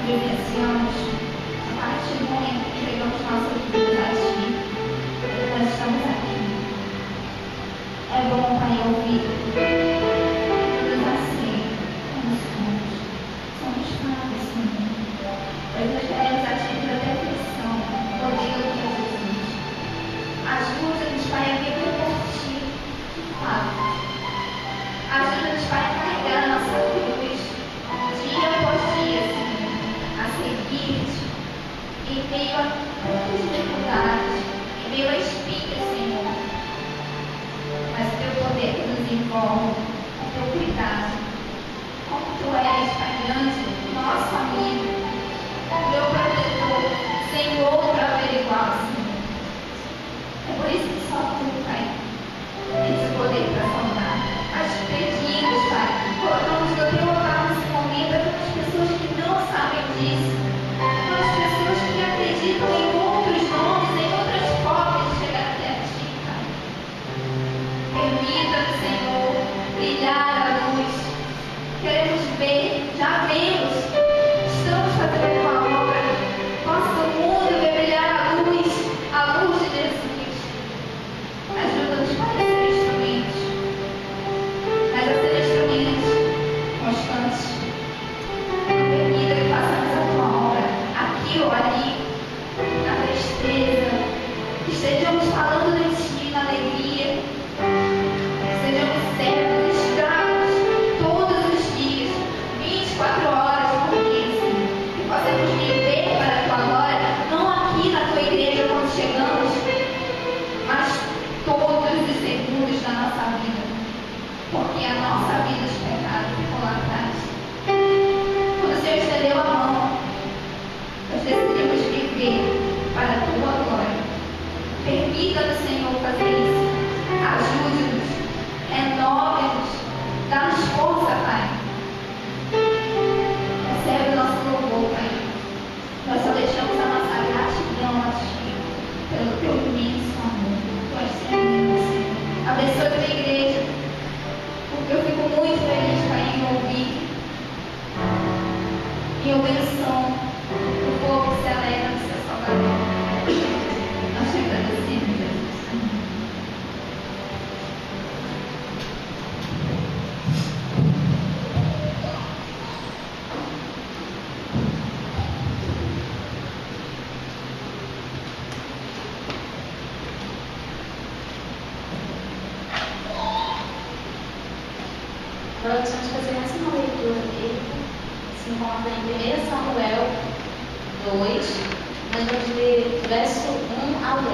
vivenciamos a parte ruim que entregamos nossas vidas a Ti. Nós estamos aqui. É bom, Pai, ouvir que nos aceita como somos. Somos falhos, Senhor. Mas nós queremos a Ti pela depressão, poder de Jesus. Ajuda-nos, Pai, a viver por Ti. Ajuda-nos, Pai, a carregar a nossa cruz dia após dia, Senhor, a seguir-te em meio a tantas dificuldades, em meio a espinhos, Senhor. Mas o Teu poder que nos envolve, o Teu cuidado, como Tu és, Pai, grande, nosso amigo, Meu protetor, sem outro averiguar, Senhor. É por isso que só Tu, Pai, tens o poder para salvar. Mas te pedimos, Pai, colocamos no Teu altar nesse momento aquelas pessoas que não sabem disso, aquelas pessoas que acreditam em outros nomes, em outras formas de chegar até a Ti, Pai. Permita-nos, Senhor, brilhar a luz. Queremos ver, já vemos, estamos fazendo uma obra. Possa o mundo ver brilhar a luz de Jesus. Ajuda-nos para ser instrumentos, mas a ser instrumentos constantes. Não permita que façamos a Tua obra aqui ou ali, na tristeza, que estejamos falando de Ti na alegria, sejamos servos, escravos, todos os dias, 24 horas por dia, Senhor. Que possamos viver para a Tua glória, não aqui na Tua igreja quando chegamos, mas todos os segundos da nossa vida, porque a nossa vida de pecado ficou lá atrás. Quando o Senhor estendeu a mão, nós decidimos viver para a Tua glória. Permita-nos, Senhor, fazer isso. Ajude-nos, renove-nos, dá-nos força, Pai. Recebe o nosso louvor, Pai. Nós só deixamos a nossa gratidão a Ti, pelo Teu imenso amor. Tu és tremendo, Senhor. Abençoe a Tua igreja, porque eu fico muito feliz, Pai, em ouvir o som do povo que se alegra no Seu salvador. Nós te agradecemos, Jesus. Agora nós vamos fazer mais uma leitura bíblica. Se encontra em 1 Samuel 2, nós vamos ler do verso 1 ao 10.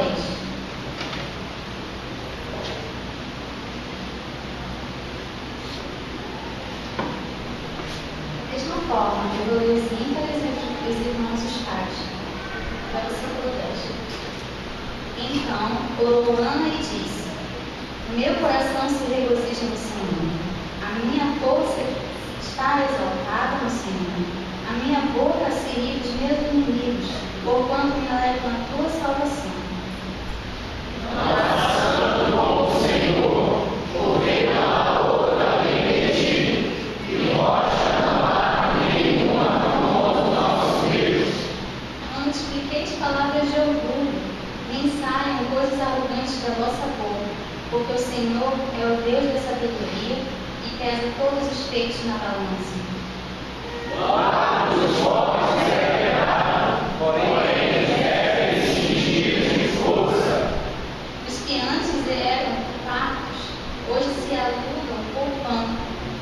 Da mesma forma, eu vou ler os ímpares e os irmãos os pais. Vai ser o 10. Então, orou Ana e disse: meu coração se regozija no Senhor. A minha força está exaltada no Senhor. A minha boca se ri dos meus inimigos, porquanto me alegram a Tua salvação. Santo como o Senhor, porque não há outra além de Ti, e rocha não há nenhuma como o nosso Deus. Não multipliqueis palavras de orgulho, nem saiam coisas arrogantes da vossa boca, porque o Senhor é o Deus da sabedoria e pesa todos os feitos na balança. Os fortes se rebelaram, porém eles devem extinguir de força. Os que antes eram fartos, hoje se alugam por pão,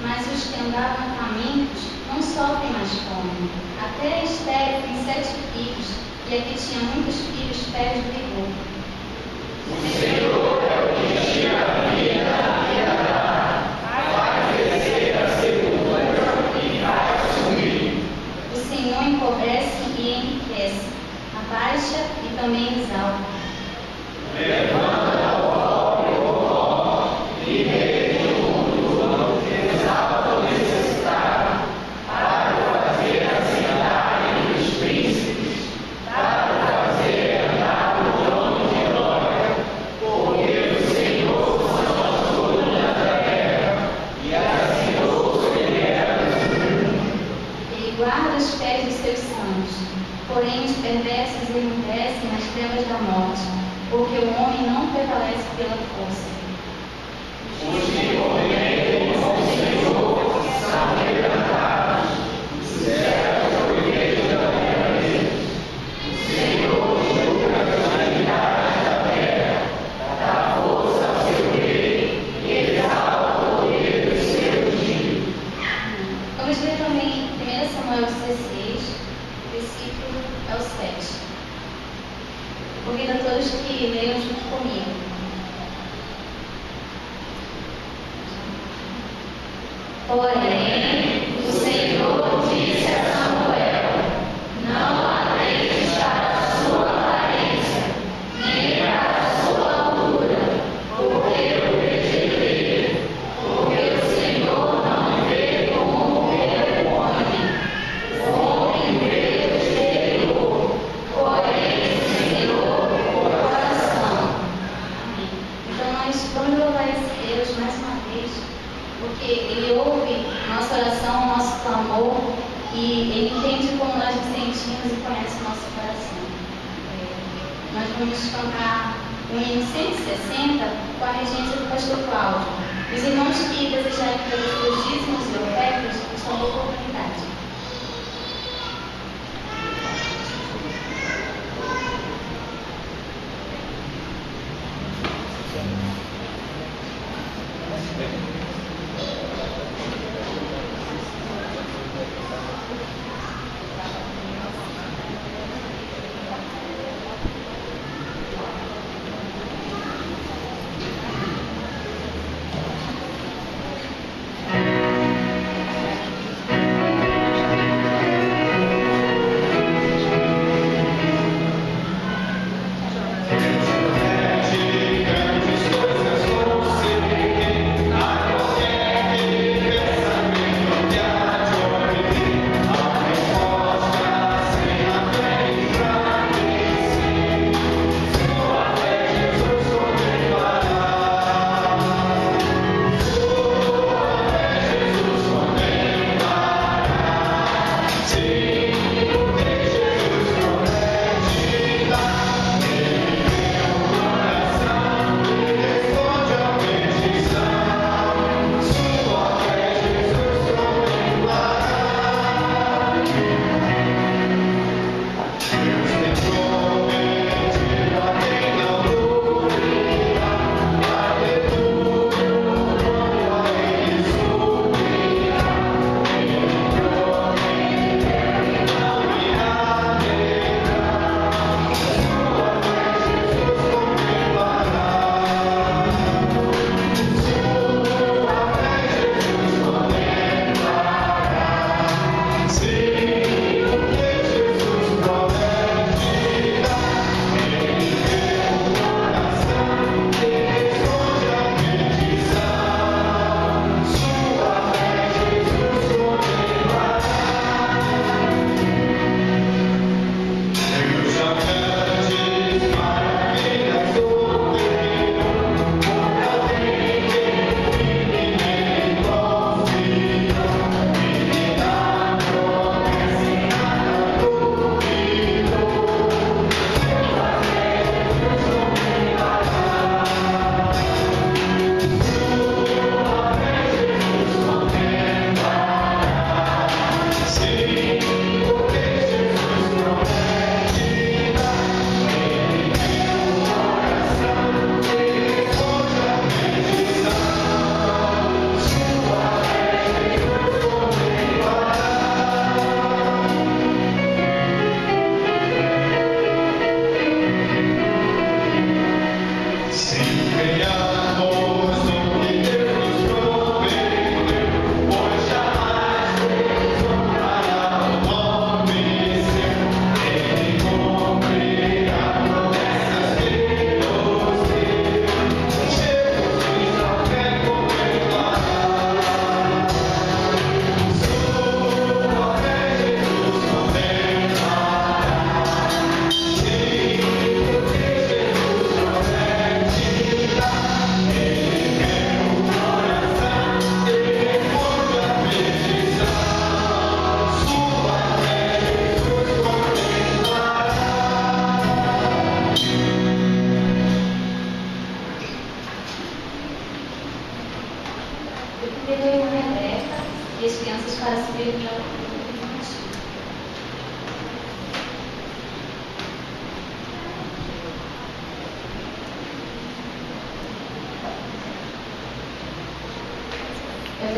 mas os que andavam famintos não sofrem mais fome. Até a estéril tem 7 filhos, e a que tinha muitos filhos perde o vigor. O Senhor é o que tira a vida e a dá, faz descer a sepultura e faz subir. O Senhor empobrece e enriquece, abaixa e também exalta. Levanta o pobre o pó e rege o mundo, exalta o necessitado, para fazer assentarem os príncipes, para fazer andar o trono de glória, porque o Senhor são as colunas da terra, e assim os fideiros. Ele guarda os pés pés dos seus santos. Porém, os perversos emudecem nas trevas da morte, porque o homem não prevalece pela força. Os que comem com o Senhor são quebrantados, os céus orgulheiros da terra deles. O Senhor julga as iniquidades da terra, dá força ao seu rei e exalta o poder dos seus ungidos. Vamos ler também 1 Samuel 16, versículo ao 7. Convido a todos que leiam junto comigo. Porém, o Senhor disse a Samuel: não atentes para a sua aparência, nem para a sua altura, porque eu rejeitei. Porque o Senhor não vê como vê o homem vê o exterior, porém o Senhor o coração. Amém. Então nós vamos louvar esse Deus mais uma vez, porque Ele ouve nossa oração, nosso clamor, e Ele entende como nós nos sentimos e conhece o nosso coração. Nós vamos cantar o hino 160 com a regência do pastor Cláudio. Os irmãos que desejarem fazer seus dízimos e ofertas estão na oportunidade.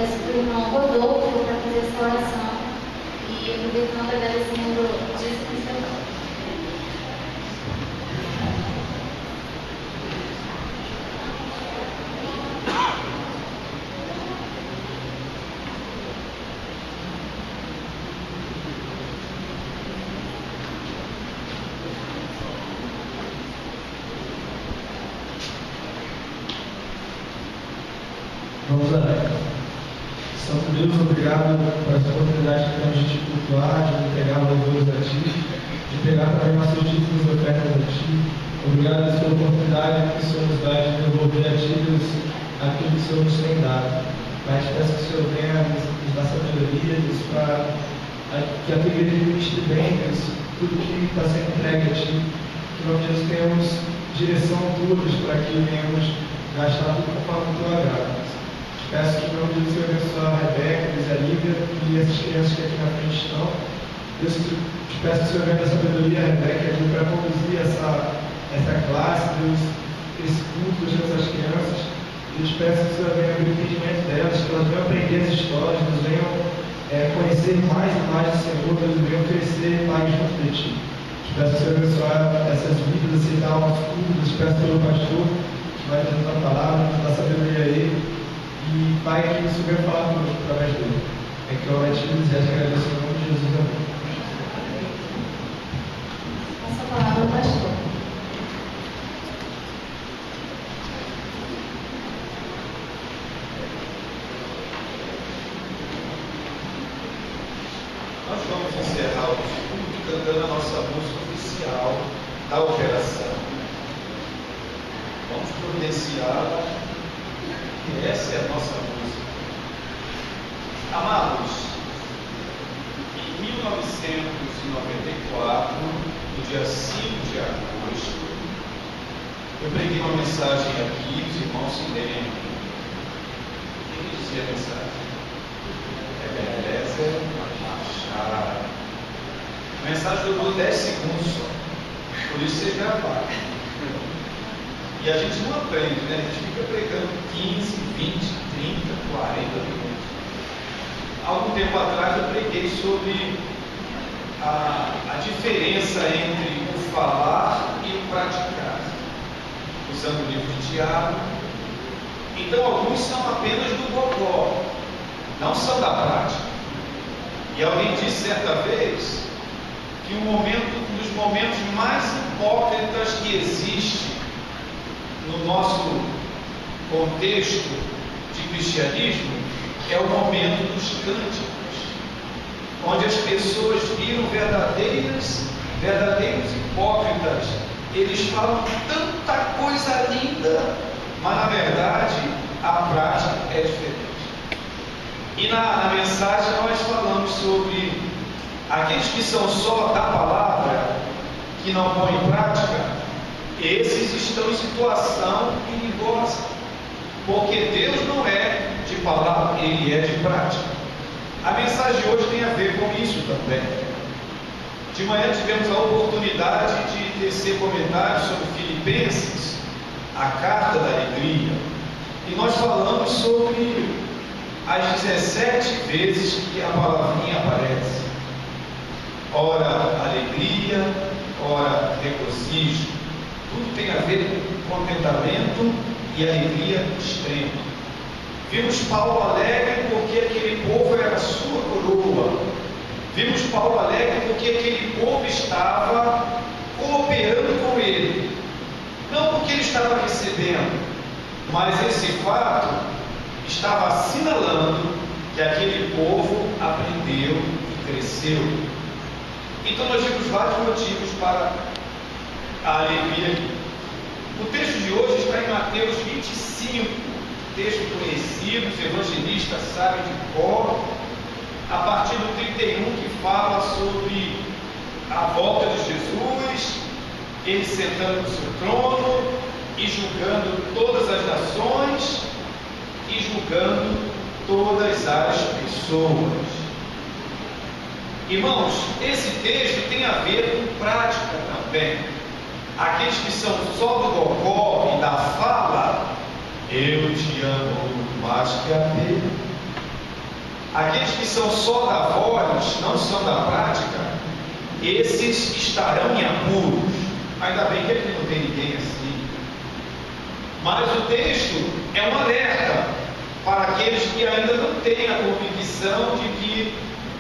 peço para o irmão Rodolfo para fazer essa oração e aproveitando agradecendo o dízimo e seu. Vamos orar. Santo Deus, obrigado por essa oportunidade que temos de te cultuar, de entregar louvores a Ti, de pegar também nossos títulos e ofertas a Ti. Obrigado pela oportunidade que o Senhor nos dá de devolver a Ti, Deus, aquilo que o Senhor nos tem dado. Mas te peço que o Senhor venha nos dar sabedoria, Deus, para que a Tua igreja ministre bem, Deus, tudo que está sendo entregue a Ti. Que nós Deus tenhamos direção Tua, Deus, para que venhamos gastar tudo conforme o Teu agrado. Peço que, em nome de Deus, abençoe a Rebeca, a Lívia e essas crianças que aqui na frente estão. Deus, te peço que o Senhor venha dar sabedoria a Rebeca, Deus, para conduzir essa classe, Deus, esse culto, Deus, essas crianças. Deus, te peço que o Senhor venha abrir o entendimento delas, que elas venham aprender as histórias, Deus, venham conhecer mais e mais o Senhor, Deus, venham crescer mais junto de Ti. Te peço que o Senhor abençoe essas vidas, aceitar o nosso culto, Deus, te peço pelo pastor, que vai nos dar a palavra, nos dar sabedoria a ele. E Pai, que o Senhor venha falar conosco através dele. É que eu oro a Ti e agradeço em nome de Jesus. Amém. Essa palavra, pastor. Nós vamos encerrar o estudo cantando a nossa música oficial da operação. Vamos providenciá-la. E essa é a nossa música. Amados, em 1994, no dia 5 de agosto, eu preguei uma mensagem aqui, os irmãos se lembram. O que dizia a mensagem? Ebenezer Machado. A mensagem durou 10 segundos só, por isso vocês gravaram. E a gente não aprende, né? A gente fica pregando 15, 20, 30, 40 minutos. Há algum tempo atrás eu preguei sobre a diferença entre o falar e o praticar, usando o livro de Tiago. Então alguns são apenas do gogó, não são da prática. E alguém disse certa vez que um dos momentos mais hipócritas que existe no nosso contexto de cristianismo é o momento dos cânticos, onde as pessoas viram verdadeiros hipócritas. Eles falam tanta coisa linda, mas na verdade a prática é diferente. E na mensagem nós falamos sobre aqueles que são só da palavra, que não põem em prática. Esses estão em situação perigosa, porque Deus não é de palavra, Ele é de prática. A mensagem de hoje tem a ver com isso também. De manhã tivemos a oportunidade de tecer comentários sobre Filipenses, a carta da alegria, e nós falamos sobre as 17 vezes que a palavrinha aparece. Ora alegria, ora regozijo. Tudo tem a ver com contentamento e alegria extrema. Vimos Paulo alegre porque aquele povo era a sua coroa. Vimos Paulo alegre porque aquele povo estava cooperando com ele. Não porque ele estava recebendo, mas esse fato estava assinalando que aquele povo aprendeu e cresceu. Então nós vimos vários motivos para a alegria. O texto de hoje está em Mateus 25, texto conhecido, os evangelistas sabem de cor, a partir do 31, que fala sobre a volta de Jesus, ele sentando no seu trono e julgando todas as nações e julgando todas as pessoas. Irmãos, esse texto tem a ver com prática também. Aqueles que são só do gogó e da fala, eu te amo muito mais que a Deus. Aqueles que são só da voz, não são da prática, esses estarão em apuros. Ainda bem que ele não tem ninguém assim. Mas o texto é um alerta para aqueles que ainda não têm a convicção de que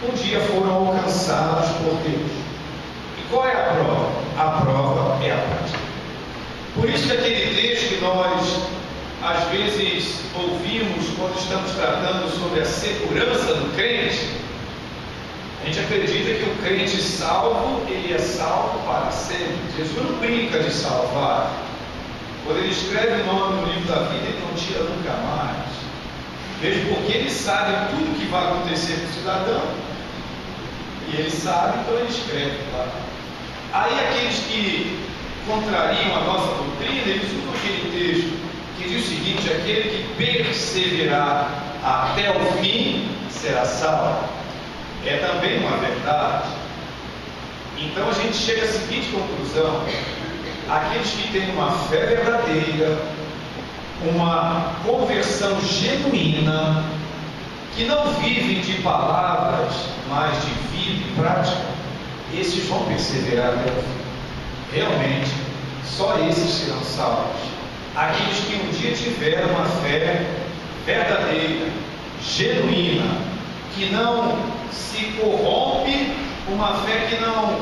um dia foram alcançados por Deus. E qual é a prova? A prova é a prática. Por isso que aquele texto que nós às vezes ouvimos quando estamos tratando sobre a segurança do crente, a gente acredita que o crente salvo, ele é salvo para sempre. Jesus não brinca de salvar. Quando ele escreve o nome no livro da vida, ele não tira nunca mais. Mesmo porque ele sabe tudo que vai acontecer com o cidadão. E ele sabe, então ele escreve lá. Aí aqueles que contrariam a nossa doutrina, eles usam aquele texto que diz o seguinte: aquele que perseverar até o fim será salvo. É também uma verdade. Então a gente chega à seguinte conclusão: aqueles que têm uma fé verdadeira, uma conversão genuína, que não vivem de palavras, mas de vida e prática, esses vão perseverar até o fim. Realmente, só esses serão salvos. Aqueles que um dia tiveram uma fé verdadeira, genuína, que não se corrompe, uma fé que não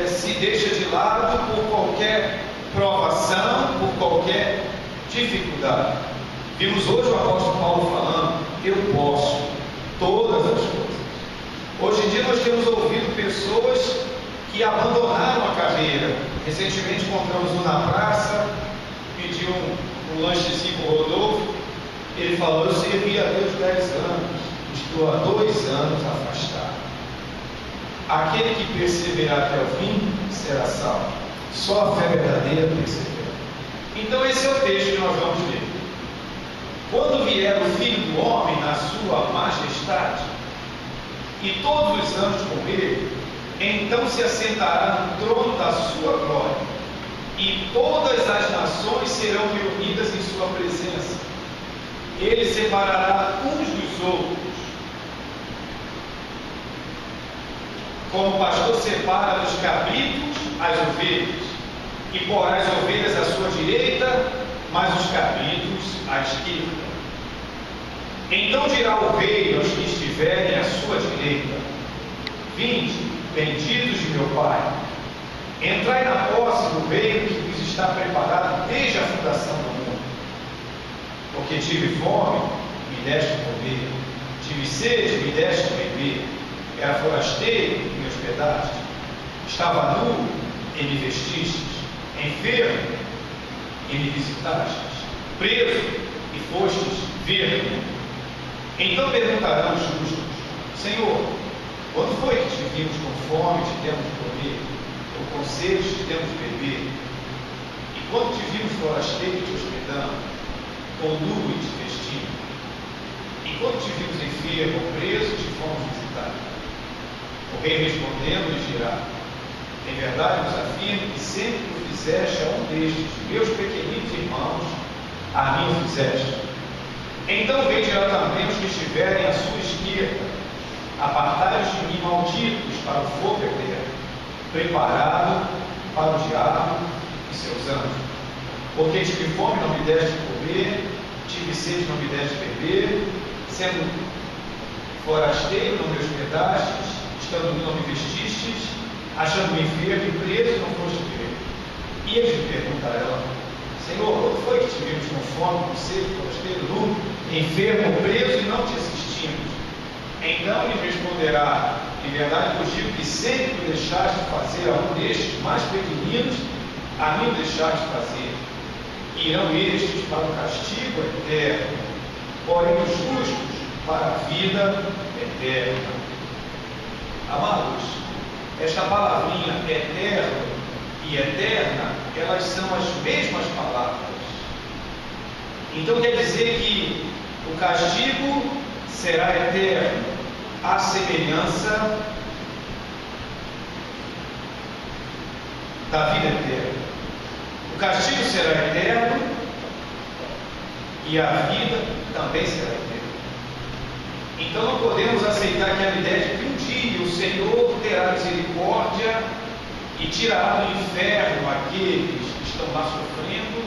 se deixa de lado por qualquer provação, por qualquer dificuldade. Vimos hoje o apóstolo Paulo falando: eu posso todas as coisas. Hoje em dia nós temos ouvido pessoas que abandonaram a carreira. Recentemente encontramos um na praça, pediu um lanchezinho para o Rodolfo. Ele falou: eu servi a Deus 10 anos, estou há 2 anos afastado. Aquele que perseverar até o fim será salvo. Só a fé verdadeira persevera. Então esse é o texto que nós vamos ler. Quando vier o Filho do Homem na sua majestade, e todos os anjos com ele, então se assentará no trono da sua glória, e todas as nações serão reunidas em sua presença. Ele separará uns dos outros, como o pastor separa dos cabritos as ovelhas, e porá as ovelhas à sua direita, mas os cabritos à esquerda. Então dirá o rei aos que estiverem à sua direita: vinde, benditos de meu Pai, entrai na posse do reino que vos está preparado desde a fundação do mundo. Porque tive fome, me deste comer, tive sede, me deste beber, era forasteiro, e me hospedaste, estava nu, e me vestistes, enfermo, e me visitastes, preso, e fostes ver-me. Então perguntarão os justos: Senhor, quando foi que te vimos com fome e te demos de comer, ou com sede te demos de beber? E quando te vimos forasteiro te hospedamos, ou nu e te vestimos? E quando te vimos enfermo ou preso, te fomos visitar? O rei respondendo lhes dirá: em verdade vos afirmo que sempre que o fizeste a um destes meus pequeninos irmãos, a mim o fizeste. Então o rei dirá também aos que estiverem à sua esquerda: apartai-vos de mim, malditos, para o fogo eterno, preparado para o diabo e seus anjos. Porque tive fome, não me deste de comer, tive sede, não me deste de beber, sendo forasteiro, não me hospedastes, estando nu, não me vestistes, achando-me enfermo e preso, não foste ver. E eles me perguntarão: Senhor, quando foi que te vimos com fome, com sede, forasteiro, nu, enfermo, preso e não te assistimos? Então ele responderá: em verdade vos digo que sempre que deixaste fazer a um destes mais pequeninos, a mim o deixaste fazer. Irão estes para o castigo eterno, porém os justos para a vida eterna. Amados, esta palavrinha eterno e eterna, elas são as mesmas palavras. Então quer dizer que o castigo será eterno, à semelhança da vida eterna. O castigo será eterno e a vida também será eterna. Então não podemos aceitar aquela ideia de que um dia o Senhor terá misericórdia e tirará do inferno aqueles que estão lá sofrendo,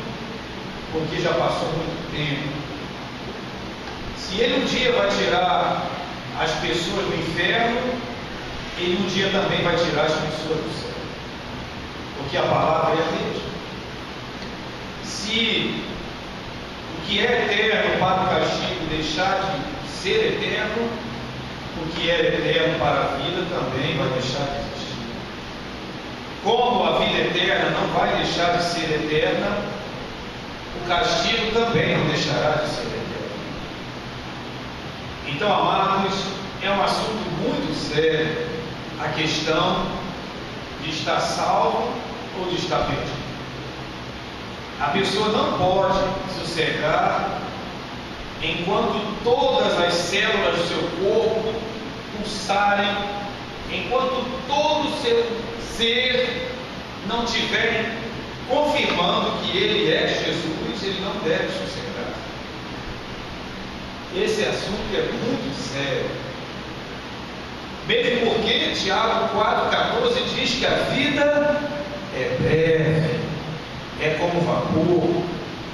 porque já passou muito tempo. Se Ele um dia vai tirar as pessoas do inferno, Ele um dia também vai tirar as pessoas do céu, porque a palavra é a mesma. Se o que é eterno para o castigo deixar de ser eterno, o que é eterno para a vida também vai deixar de existir. Como a vida eterna não vai deixar de ser eterna, o castigo também não deixará de ser eterno. Então, amados, é um assunto muito sério a questão de estar salvo ou de estar perdido. A pessoa não pode sossegar enquanto todas as células do seu corpo pulsarem, enquanto todo o seu ser não estiver confirmando que Ele é Jesus, ele não deve sossegar. Esse assunto é muito sério. Mesmo porque Tiago 4,14 diz que a vida é breve, é como vapor,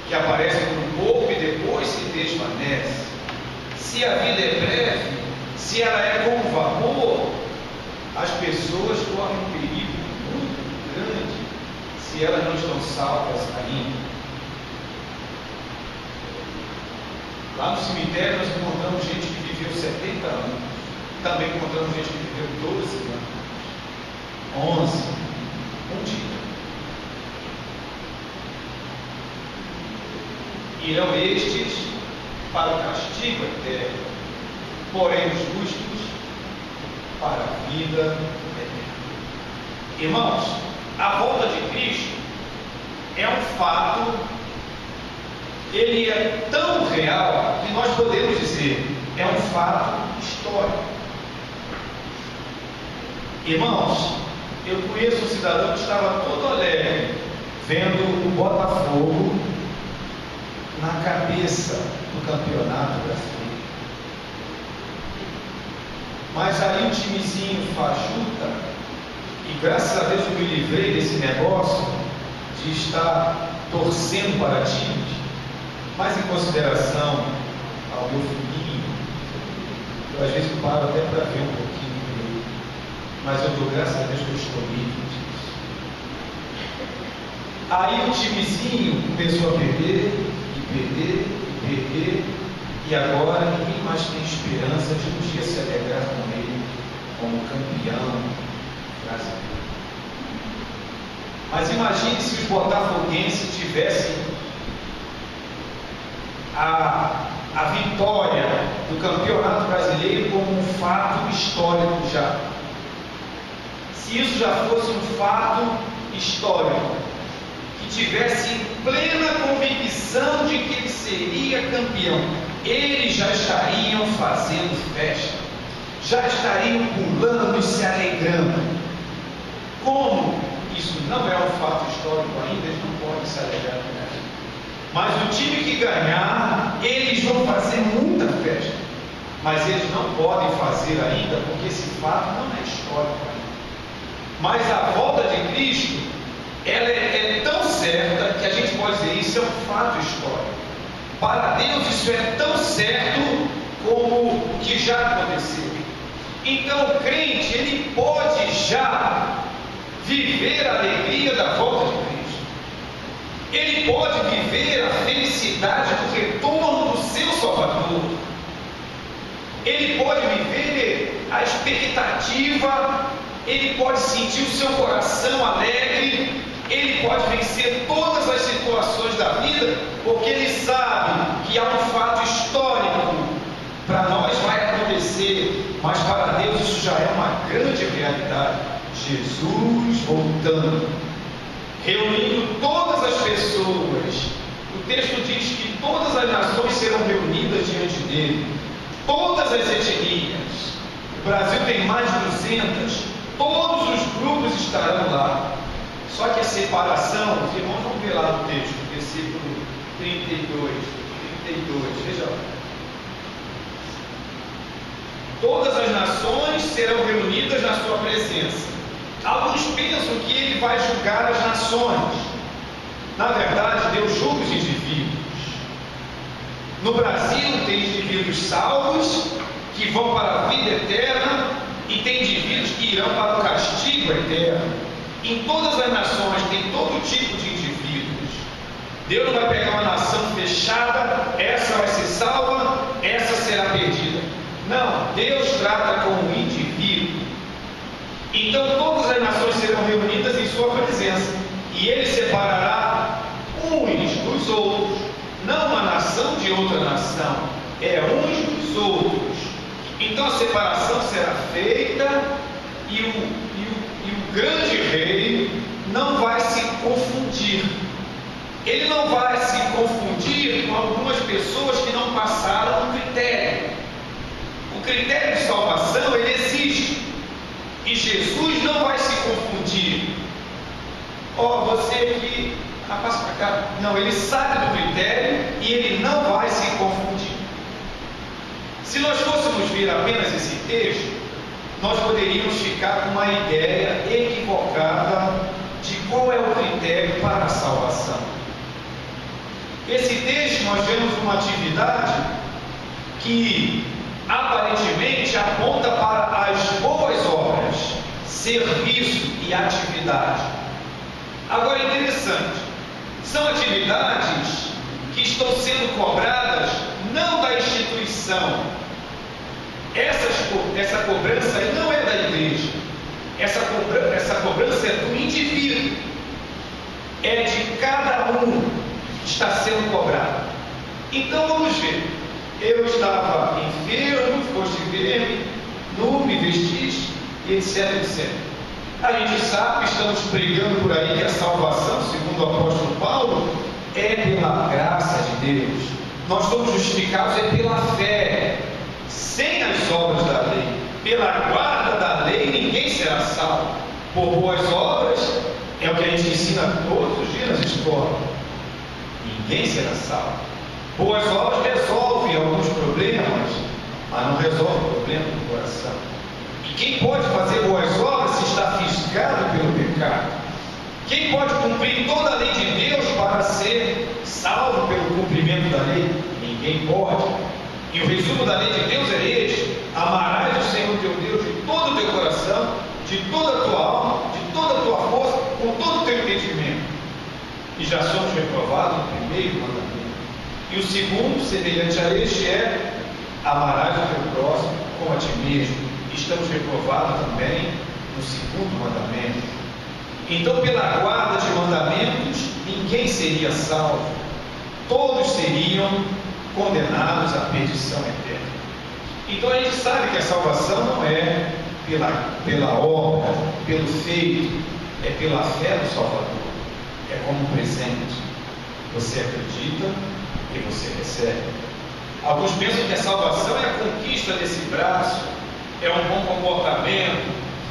que aparece por um pouco e depois se desvanece. Se a vida é breve, se ela é como vapor, as pessoas correm um perigo muito grande se elas não estão salvas ainda. Lá no cemitério nós encontramos gente que viveu 70 anos, também encontramos gente que viveu 12 anos, 11, um dia. Irão estes para o castigo eterno, porém os justos para a vida eterna. Irmãos, a volta de Cristo é um fato, ele é tão real que nós podemos dizer, é um fato histórico. Irmãos, eu conheço um cidadão que estava todo alegre vendo o Botafogo na cabeça do campeonato brasileiro. Mas aí um timezinho fajuta, e graças a Deus eu me livrei desse negócio de estar torcendo para times, mas em consideração ao meu filhinho, eu às vezes paro até para ver um pouquinho dele, mas eu dou graças a Deus que eu estou livre disso. Aí o timezinho começou a perder, e agora ninguém mais tem esperança de um dia se alegrar com ele como campeão brasileiro. Mas imagine se os botafoguenses tivessem a vitória do campeonato brasileiro como um fato histórico já. Se isso já fosse um fato histórico, tivesse plena convicção de que ele seria campeão, eles já estariam fazendo festa, já estariam pulando e se alegrando. Como isso não é um fato histórico ainda, eles não podem se alegrar com isso. Mas o time que ganhar, eles vão fazer muita festa, mas eles não podem fazer ainda, porque esse fato não é histórico ainda. Mas a volta de Cristo, ela é tão certa que a gente pode dizer, isso é um fato histórico. Para Deus isso é tão certo como o que já aconteceu. Então o crente, ele pode já viver a alegria da volta de Cristo. Ele pode viver a felicidade do retorno do seu Salvador. Ele pode viver a expectativa, ele pode sentir o seu coração alegre, ele pode vencer todas as situações da vida, porque ele sabe que há um fato histórico. Para nós vai acontecer, mas para Deus isso já é uma grande realidade. Jesus voltando, reunindo todas as pessoas. O texto diz que todas as nações serão reunidas diante dele, todas as etnias. O Brasil tem mais de 200, todos os grupos estarão lá. Só que a separação, os irmãos vão ver lá no texto, versículo 32, veja lá. Todas as nações serão reunidas na sua presença. Alguns pensam que ele vai julgar as nações. Na verdade, Deus julga os indivíduos. No Brasil tem indivíduos salvos que vão para a vida eterna e tem indivíduos que irão para o castigo eterno. Em todas as nações tem todo tipo de indivíduos. Deus não vai pegar uma nação fechada, essa vai ser salva, essa será perdida. Não, Deus trata com o indivíduo. Então todas as nações serão reunidas em sua presença e ele separará uns dos outros, não uma nação de outra nação, é uns dos outros. Então a separação será feita e o grande rei não vai se confundir. Ele não vai se confundir com algumas pessoas que não passaram o critério. O critério de salvação, ele existe. E Jesus não vai se confundir. Você que passa para cá. Não, ele sabe do critério e ele não vai se confundir. Se nós fôssemos ver apenas esse texto, nós poderíamos ficar com uma ideia equivocada de qual é o critério para a salvação. Esse texto nós vemos uma atividade que aparentemente aponta para as boas obras, serviço e atividade. Agora é interessante, são atividades que estão sendo cobradas não da instituição. Essa cobrança não é da igreja, essa cobrança é do indivíduo, é de cada um que está sendo cobrado. Então vamos ver. Eu estava enfermo, foste ver-me, nu me vestiste, etc, etc. A gente sabe que estamos pregando por aí que a salvação, segundo o apóstolo Paulo, é pela graça de Deus. Nós somos justificados pela fé, sem as obras da lei. Pela guarda da lei ninguém será salvo. Por boas obras, é o que a gente ensina todos os dias nas escolas. Ninguém será salvo. Boas obras resolvem alguns problemas, mas não resolve o problema do coração. E quem pode fazer boas obras se está fisgado pelo pecado? Quem pode cumprir toda a lei de Deus para ser salvo pelo cumprimento da lei? Ninguém pode. E o resumo da lei de Deus é este: amarás o Senhor teu Deus de todo o teu coração, de toda a tua alma, de toda a tua força, com todo o teu entendimento. E já somos reprovados no primeiro mandamento. E o segundo, semelhante a este, é amarás o teu próximo como a ti mesmo. Estamos reprovados também no segundo mandamento. Então, pela guarda de mandamentos, ninguém seria salvo. Todos seriam condenados à perdição eterna. Então a gente sabe que a salvação não é pela obra, pelo feito, é pela fé do Salvador. É como um presente. Você acredita e você recebe. Alguns pensam que a salvação é a conquista desse braço, é um bom comportamento,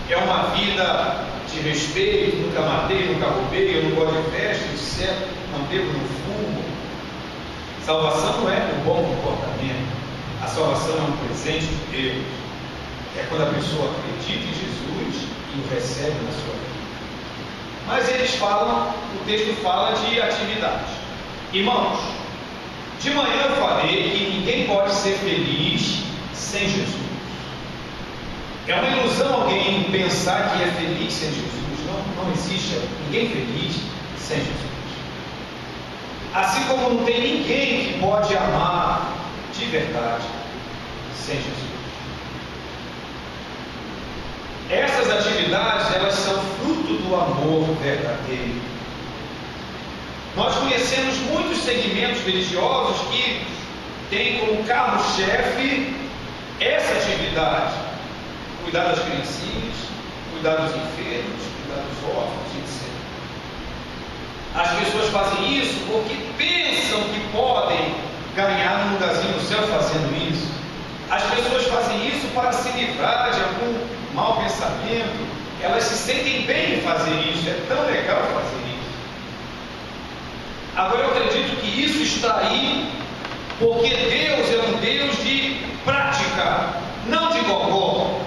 é uma vida de respeito, nunca matei, nunca roubei, eu não gosto de festa, do céu, não bebo, não fumo. Salvação não é um bom comportamento. A salvação é um presente de Deus. É quando a pessoa acredita em Jesus e o recebe na sua vida. Mas eles falam, o texto fala de atividade. Irmãos, de manhã eu falei que ninguém pode ser feliz sem Jesus. É uma ilusão alguém pensar que é feliz sem Jesus. Não existe ninguém feliz sem Jesus. Assim como não tem ninguém que pode amar de verdade sem Jesus. Essas atividades, elas são fruto do amor verdadeiro. Nós conhecemos muitos segmentos religiosos que têm como carro-chefe essa atividade: cuidar das criancinhas, cuidar dos enfermos, cuidar dos órfãos, etc. As pessoas fazem isso porque pensam que podem ganhar um lugarzinho no céu fazendo isso. As pessoas fazem isso para se livrar de algum mau pensamento. Elas se sentem bem em fazer isso. É tão legal fazer isso. Agora eu acredito que isso está aí porque Deus é um Deus de prática. não de gogó.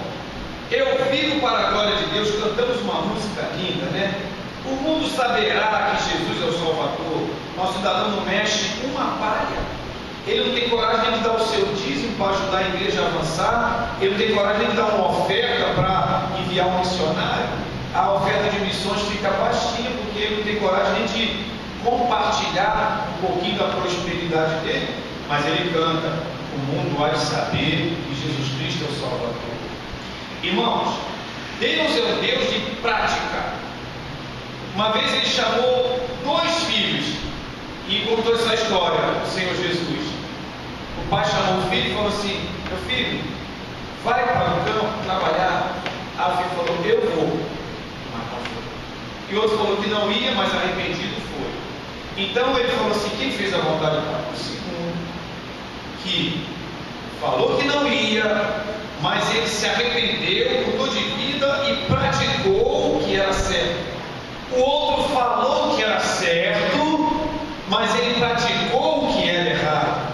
Eu vivo para a glória de Deus, cantamos uma música linda, né? O mundo saberá que Jesus é o Salvador. Nosso cidadão não mexe uma palha. Ele não tem coragem de dar o seu dízimo para ajudar a igreja a avançar. Ele não tem coragem de dar uma oferta para enviar um missionário. A oferta de missões fica baixinha porque ele não tem coragem de compartilhar um pouquinho da prosperidade dele. Mas ele canta: o mundo há de saber que Jesus Cristo é o Salvador. Irmãos, Deus é um Deus de prática. Uma vez ele chamou 2 filhos e contou essa história do Senhor Jesus. O pai chamou o filho e falou assim: meu filho, vai para o campo trabalhar. Aí o filho falou: eu vou, mas não foi. E outro falou que não ia, mas arrependido foi. Então ele falou assim: quem fez a vontade do pai? O segundo, que falou que não ia, mas ele se arrependeu, mudou de vida e praticou o que era certo. O outro falou que era certo, mas ele praticou o que era errado.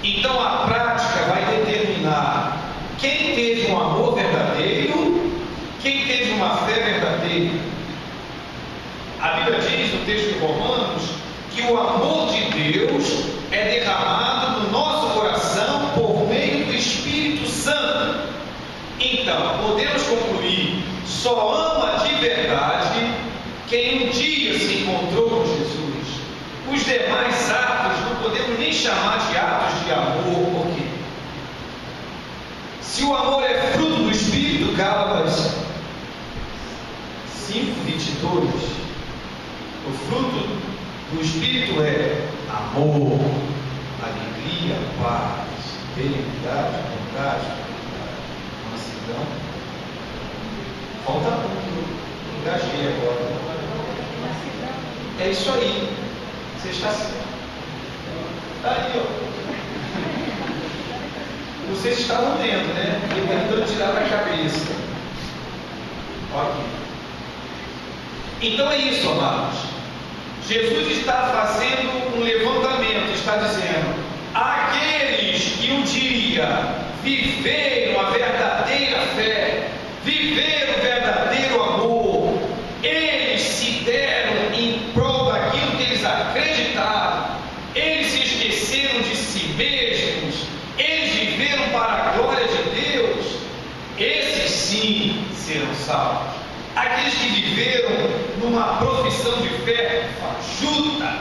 Então a prática vai determinar quem teve um amor verdadeiro, quem teve uma fé verdadeira. A Bíblia diz no texto de Romanos que o amor de Deus é derramado no nosso coração por meio do Espírito Santo. Então, podemos concluir: só ama de verdade quem um dia se encontrou com Jesus. Os demais atos não podemos nem chamar de atos de amor, porque se o amor é fruto do Espírito, Gálatas 5:22, o fruto do Espírito é amor, alegria, paz, benignidade, bondade, mansidão. Falta muito, engajei agora. É isso aí. Você está certo. Está aí, ó. Vocês estavam dentro, né? E tentando tirar da cabeça. Ok. Então é isso, amados. Jesus está fazendo um levantamento, está dizendo: aqueles que um dia viveram a verdadeira fé, viveram o verdadeiro amor, eles se deram em prol daquilo que eles acreditaram, eles se esqueceram de si mesmos, eles viveram para a glória de Deus, esses sim serão salvos. Aqueles que viveram numa profissão de fé fajuta,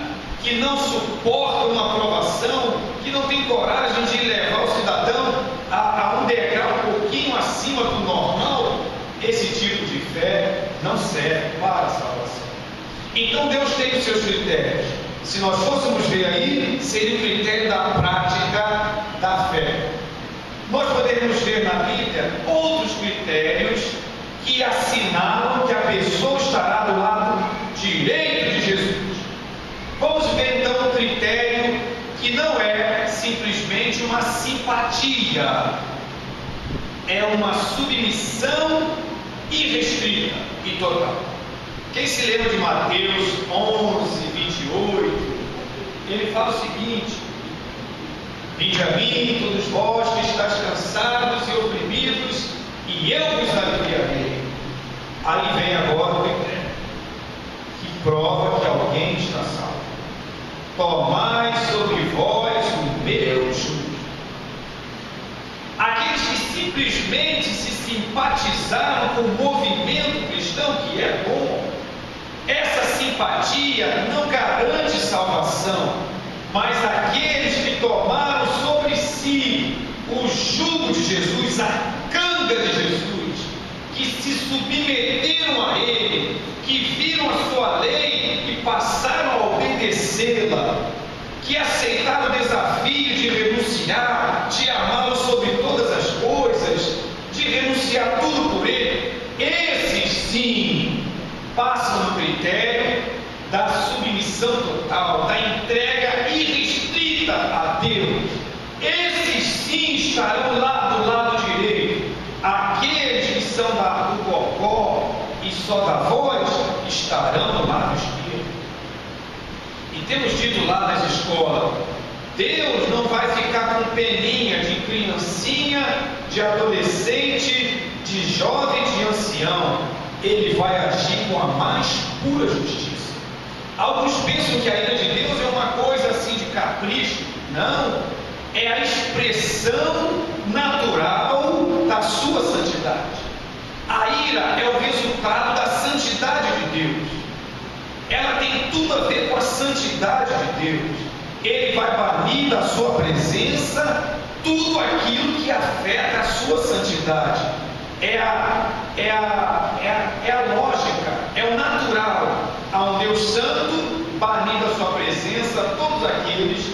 que não suportam uma aprovação, que não tem coragem de levar o cidadão a um degrau um pouquinho acima do normal, esse tipo de fé não serve para a salvação. Então Deus tem os seus critérios. Se nós fôssemos ver aí, seria o critério da prática da fé. Nós poderíamos ver na Bíblia outros critérios que assinalam que a pessoa estará do lado direito de Jesus. Vamos ver então um critério que não é simplesmente uma simpatia, é uma submissão irrestrita e total. Quem se lembra de Mateus 11:28, ele fala o seguinte: vinde a mim, todos vós que estáis cansados e oprimidos, e eu vos aliviarei. Aí vem agora o critério que prova que alguém está salvo: tomai sobre vós o meu jugo. Aqueles que simplesmente se simpatizaram com o movimento cristão, que é bom, essa simpatia não garante salvação, mas aqueles que tomaram sobre si o jugo de Jesus, a canga de Jesus, que se submeteram a Ele, que viram a sua lei e passaram a obedecê-la, que aceitaram o desafio de renunciar, de amá-lo sobre todas as coisas, de renunciar tudo por Ele, esses sim passam no critério da submissão total, da entrega irrestrita a Deus. Esses sim estarão lá do lado direito. Aqueles que são do gogó e só da voz estarão do lado esquerdo. E temos dito lá nas escolas: Deus não vai ficar com peninha de criancinha de de adolescente, de jovem, de ancião, ele vai agir com a mais pura justiça. Alguns pensam que a ira de Deus é uma coisa assim de capricho. Não, é a expressão natural da sua santidade. A ira é o resultado da santidade de Deus. Ela tem tudo a ver com a santidade de Deus. Ele vai banir da sua presença tudo aquilo que afeta a sua santidade. É a lógica, é o natural. A um Deus santo, banir da sua presença todos aqueles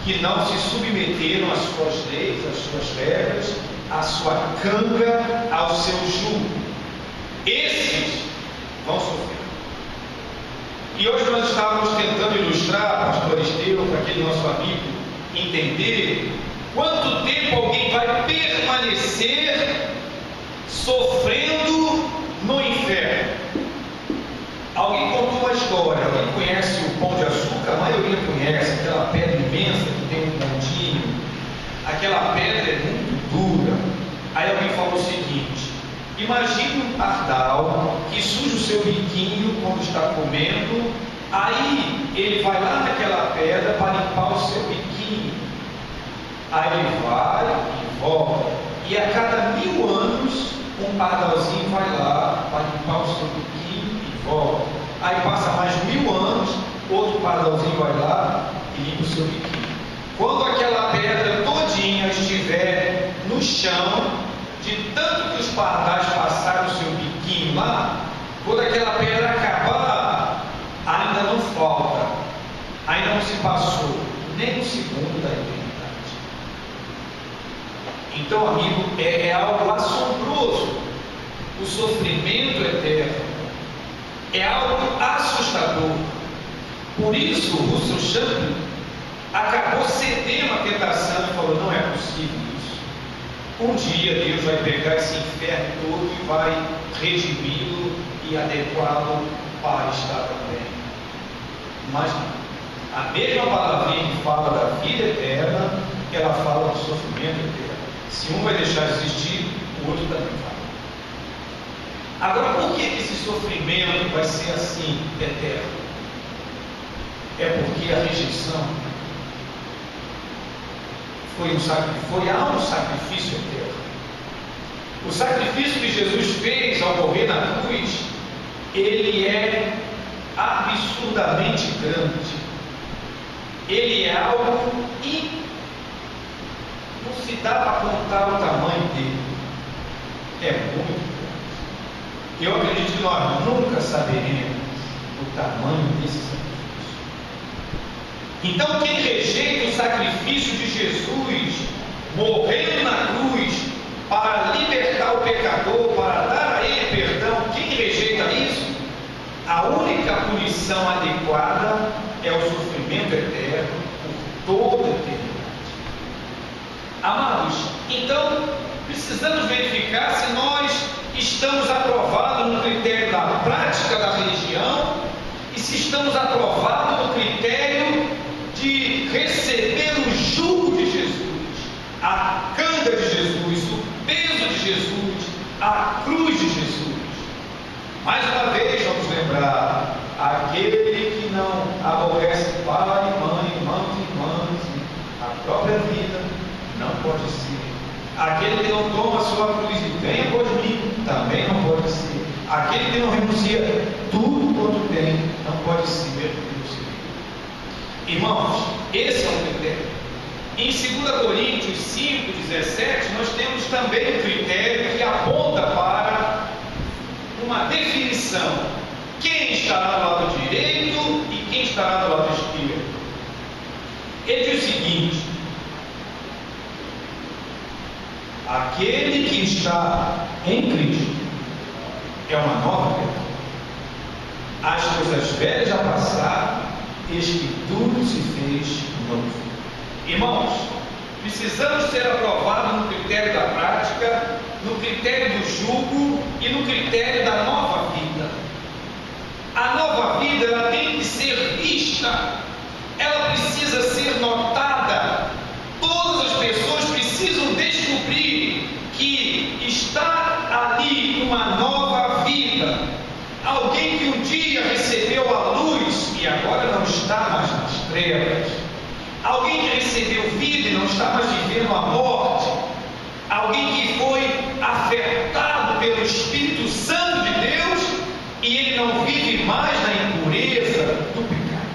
que não se submeteram às suas leis, às suas regras, à sua canga, ao seu jugo. Esses vão sofrer. E hoje nós estávamos tentando ilustrar, pastor Esteu, para aquele nosso amigo entender quanto tempo alguém vai permanecer sofrendo no inferno. Alguém contou uma história, alguém conhece o Pão de Açúcar? A maioria conhece, aquela pedra imensa que tem um pontinho, aquela pedra é muito dura. Aí alguém falou o seguinte: imagine um pardal que suja o seu biquinho quando está comendo, aí ele vai lá naquela pedra para limpar o seu biquinho. Aí ele vai e volta, e a cada 1000 anos um pardalzinho vai lá para limpar o seu biquinho e volta. Aí passa mais 1000 anos, outro pardalzinho vai lá e limpa o seu biquinho. Quando aquela pedra todinha estiver no chão, de tanto que os pardais passaram o seu biquinho lá, quando aquela pedra acabar, ainda não falta, ainda não se passou nem um segundo da eternidade. Então, amigo, é algo assombroso. O sofrimento eterno é algo assustador. Por isso, o Russell Shedd acabou cedendo à tentação e falou: não é possível isso. Um dia Deus vai pegar esse inferno todo e vai redimi-lo e adequá-lo para estar também. Mas a mesma palavrinha que fala da vida eterna, ela fala do sofrimento eterno. Se um vai deixar de existir, o outro também vai. Agora, por que esse sofrimento vai ser assim eterno? É porque a rejeição há um sacrifício eterno. O sacrifício que Jesus fez ao morrer na cruz, ele é absurdamente grande. Ele é algo não se dá para contar o tamanho dele. É muito grande. Eu acredito que nós nunca saberemos o tamanho desse sacrifício. Então, quem rejeita o sacrifício de Jesus, morrendo na cruz, para libertar o pecador, para dar a ele perdão, quem rejeita isso, a única punição adequada é o sofrimento eterno por toda a eternidade. Amados, então precisamos verificar se nós estamos aprovados no critério da prática da religião e se estamos aprovados no critério de receber o jugo de Jesus, a canga de Jesus, o peso de Jesus, a cruz de Jesus. Mais uma vez vamos lembrar: aquele que não aborrece pai, mãe, irmãos e irmãs, a própria vida, não pode ser. Aquele que não toma a sua cruz e vem após mim, também não pode ser. Aquele que não renuncia tudo quanto tem, não pode ser meu seguidor. Irmãos, esse é o critério. Em 2 Coríntios 5:17, nós temos também um critério que aponta para uma definição: quem estará do lado direito e quem estará do lado esquerdo. Ele diz o seguinte: aquele que está em Cristo é uma nova criatura. As coisas velhas já passaram, eis que tudo se fez novo. Irmãos, precisamos ser aprovados no critério da prática, no critério do jugo e no critério da nova vida. A nova vida, ela tem que ser vista, ela precisa ser notada. Todas as pessoas precisam descobrir que dia recebeu a luz e agora não está mais nas trevas. Alguém que recebeu vida e não está mais vivendo a morte. Alguém que foi afetado pelo Espírito Santo de Deus e ele não vive mais na impureza do pecado.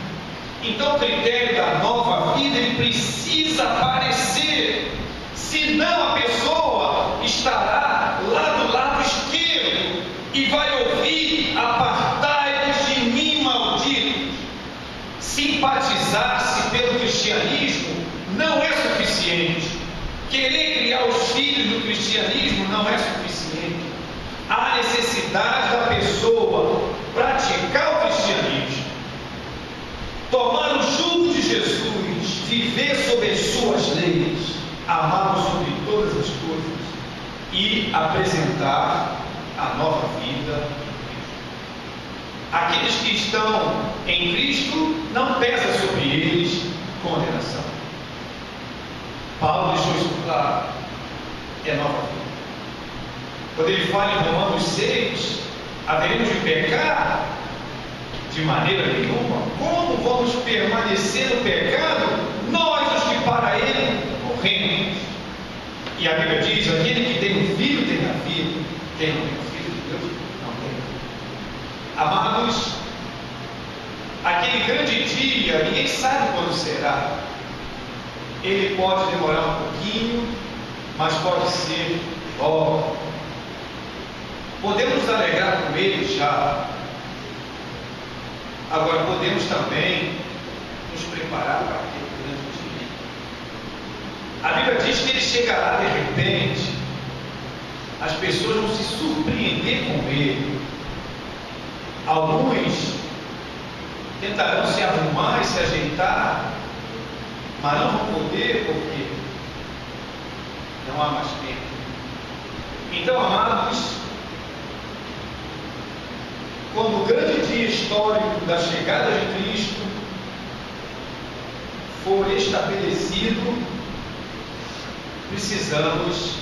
Então o critério da nova vida ele precisa aparecer, senão a pessoa estará lá do lado esquerdo e vai ouvir: apartai-vos de mim, malditos. Simpatizar-se pelo cristianismo não é suficiente. Querer criar os filhos do cristianismo não é suficiente. Há necessidade da pessoa praticar o cristianismo, tomar o jugo de Jesus, viver sob as suas leis, amá-lo sobre todas as coisas e apresentar a nova vida. Aqueles que estão em Cristo, não pesa sobre eles condenação. Paulo deixou isso claro, é nova vida. Quando ele fala em Romanos 6, haveremos de pecar? De maneira nenhuma. Como vamos permanecer no pecado? Nós, os que para ele morremos. E a Bíblia diz: aquele que tem um filho tem a vida. Quem não tem um filho de Deus não tem. Amados, aquele grande dia, ninguém sabe quando será. Ele pode demorar um pouquinho, mas pode ser logo. Podemos nos alegrar com ele já. Agora podemos também nos preparar para aquele grande dia. A Bíblia diz que ele chegará de repente. As pessoas vão se surpreender com ele. Alguns tentarão se arrumar e se ajeitar, mas não vão poder, porque não há mais tempo. Então, amados, quando o grande dia histórico da chegada de Cristo for estabelecido, precisamos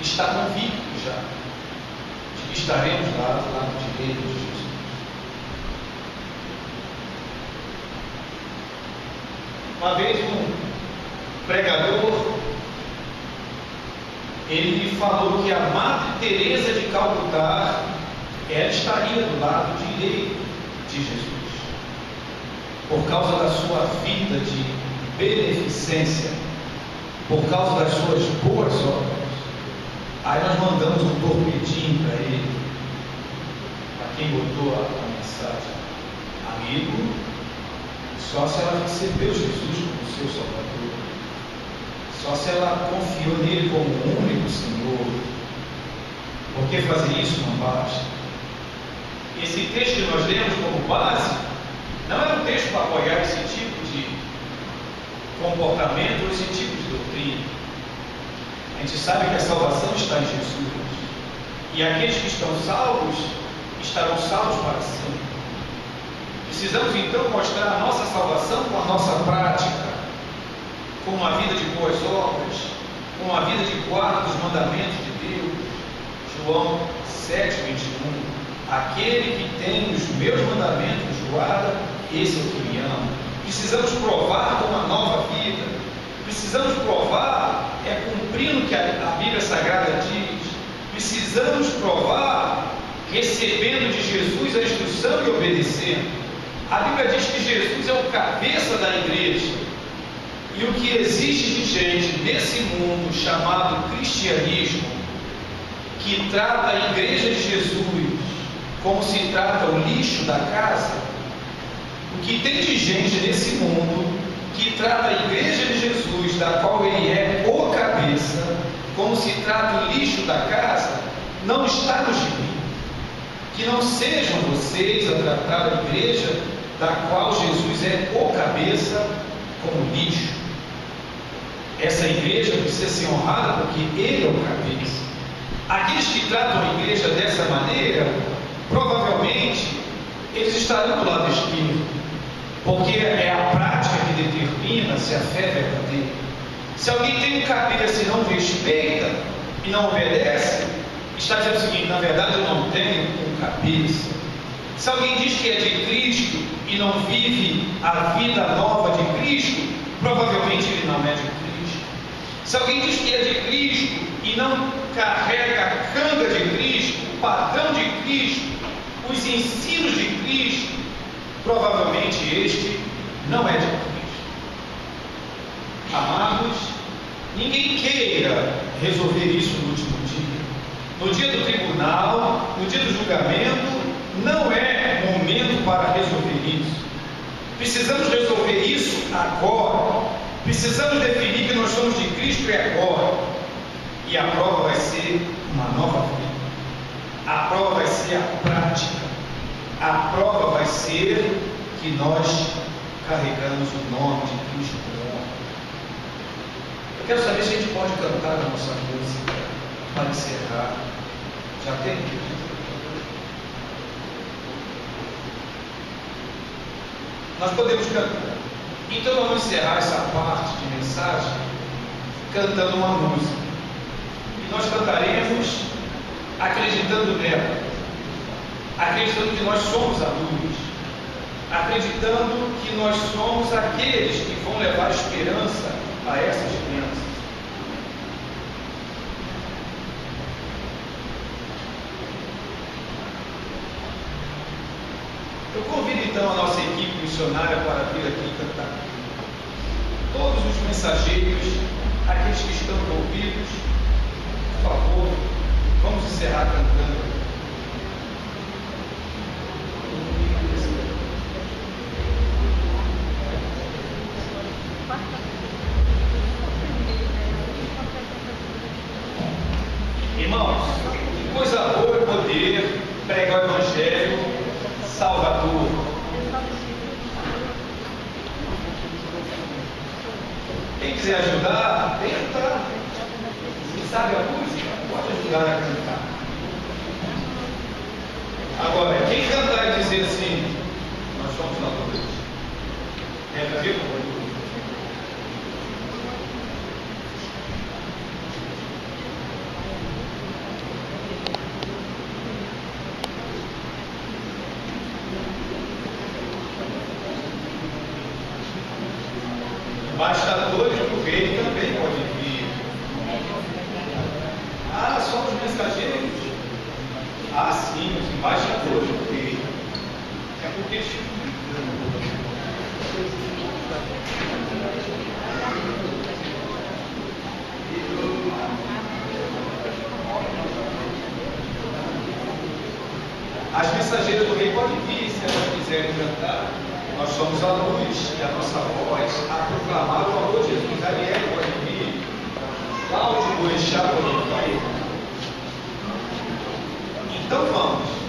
estar convictos já de que estaremos lá no direito de Jesus. Uma vez um pregador, ele me falou que a Madre Teresa de Calcutá, ela estaria do lado direito de Jesus, por causa da sua vida de beneficência, por causa das suas boas obras. Aí nós mandamos um torpedinho para ele, para quem botou a mensagem: amigo, só se ela recebeu Jesus como seu Salvador, só se ela confiou nele como o único Senhor, porque fazer isso não basta. Esse texto que nós lemos como base não é um texto para apoiar esse tipo de comportamento ou esse tipo de doutrina. A gente sabe que a salvação está em Jesus, e aqueles que estão salvos estarão salvos para sempre. Precisamos então mostrar a nossa salvação com a nossa prática, com uma vida de boas obras, com uma vida de guarda dos mandamentos de Deus. João 7:21. Aquele que tem os meus mandamentos guarda, esse é o que me ama. Precisamos provar com uma nova vida. Precisamos provar cumprindo o que a Bíblia Sagrada diz. Precisamos provar recebendo de Jesus a instrução e obedecendo. A Bíblia diz que Jesus é o cabeça da igreja. E o que existe de gente nesse mundo chamado cristianismo, que trata a igreja de Jesus como se trata o lixo da casa, o que tem de gente nesse mundo que trata a igreja de Jesus, da qual ele é o cabeça, como se trata o lixo da casa, não está no gibi. Que não sejam vocês a tratar a igreja da qual Jesus é o cabeça como lixo. Essa igreja precisa ser honrada porque ele é o cabeça. Aqueles que tratam a igreja dessa maneira, provavelmente eles estarão do lado esquerdo, porque é a prática que determina se a fé é verdadeira. Se alguém tem um cabeça e não respeita e não obedece, está dizendo o seguinte: na verdade eu não tenho um cabeça. justiça. Se alguém diz que é de Cristo e não vive a vida nova de Cristo, provavelmente ele não é de Cristo. Se alguém diz que é de Cristo e não carrega a canga de Cristo, o padrão de Cristo, os ensinos de Cristo, provavelmente este não é de Cristo. Amados, ninguém queira resolver isso no último dia. No dia do tribunal, no dia do julgamento, não é momento para resolver isso. Precisamos resolver isso agora. Precisamos definir que nós somos de Cristo e agora. E a prova vai ser uma nova vida. A prova vai ser a prática. A prova vai ser que nós carregamos o nome de Cristo no homem. Eu quero saber se a gente pode cantar a nossa música para encerrar. Já tem? Nós podemos cantar. Então vamos encerrar essa parte de mensagem cantando uma música. E nós cantaremos acreditando nela, acreditando que nós somos a luz, acreditando que nós somos aqueles que vão levar esperança a essas crianças. Eu convido então a nossa equipe missionária para vir aqui cantar. Todos os mensageiros, aqueles que estão envolvidos, por favor, vamos encerrar cantando. Irmãos, que coisa boa é poder pregar o Evangelho salvador. Quem quiser ajudar, vem cantar. Quem sabe a música, pode ajudar a cantar. Agora, quem cantar e dizer assim, nós somos salvadores, é ver como embaixadores do rei também podem vir. Ah, somos mensageiros. Ah, sim, os embaixadores do rei. É porque as mensageiras do rei podem vir, se elas quiserem cantar. Nós somos a luz e a nossa voz a proclamar o amor de Jesus. Ariel pode vir, Cláudio Boechat pode vir. Então vamos.